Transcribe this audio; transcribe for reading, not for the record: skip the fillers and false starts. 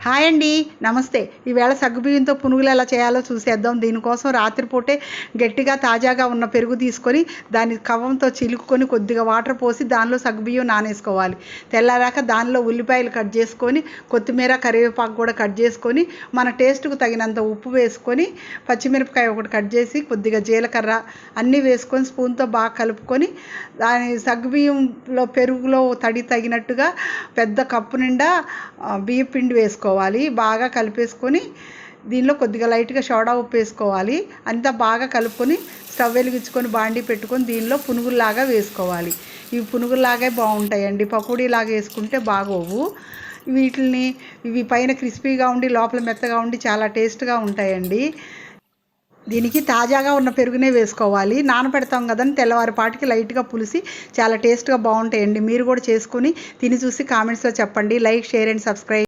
Hi అండి, నమస్తే. ఈవేళ సగ్గుబియ్యంతో పునుగులు ఎలా చేయాలో చూసేద్దాం. దీనికోసం రాత్రిపూటే గట్టిగా తాజాగా ఉన్న పెరుగు తీసుకొని దాన్ని కవ్వంతో చిలుక్కొని కొద్దిగా వాటర్ పోసి దానిలో సగ్గుబియ్యం నానేసుకోవాలి. తెల్లారాక దానిలో ఉల్లిపాయలు కట్ చేసుకొని, కొత్తిమీర, కరివేపాకు కూడా కట్ చేసుకొని, మన టేస్ట్కు తగినంత ఉప్పు వేసుకొని, పచ్చిమిరపకాయ ఒకటి కట్ చేసి, కొద్దిగా జీలకర్ర అన్నీ వేసుకొని స్పూన్తో బాగా కలుపుకొని, దాని సగ్గుబియ్యంలో పెరుగులో తడి తగినట్టుగా పెద్ద కప్పు నిండా బియ్యం పిండి వేసుకోవాలి. బాగా కలిపేసుకొని దీనిలో కొద్దిగా లైట్గా సోడా ఉప్పు వేసుకోవాలి. అంతా బాగా కలుపుకొని స్టవ్ వెలిగించుకొని బాండీ పెట్టుకొని దీనిలో పునుగుల్లాగా వేసుకోవాలి. ఇవి పునుగుల్లాగే బాగుంటాయండి, పకోడీలాగా వేసుకుంటే బాగోవు. ఇవి పైన క్రిస్పీగా ఉండి లోపల మెత్తగా ఉండి చాలా టేస్ట్గా ఉంటాయండి. దీనికి తాజాగా ఉన్న పెరుగునే వేసుకోవాలి. నానబెడతాం కదండి, తెల్లవారిపాటికి లైట్గా పులిసి చాలా టేస్ట్గా బాగుంటాయండి. మీరు కూడా చేసుకొని తిని చూసి కామెంట్స్లో చెప్పండి. Like, share and subscribe.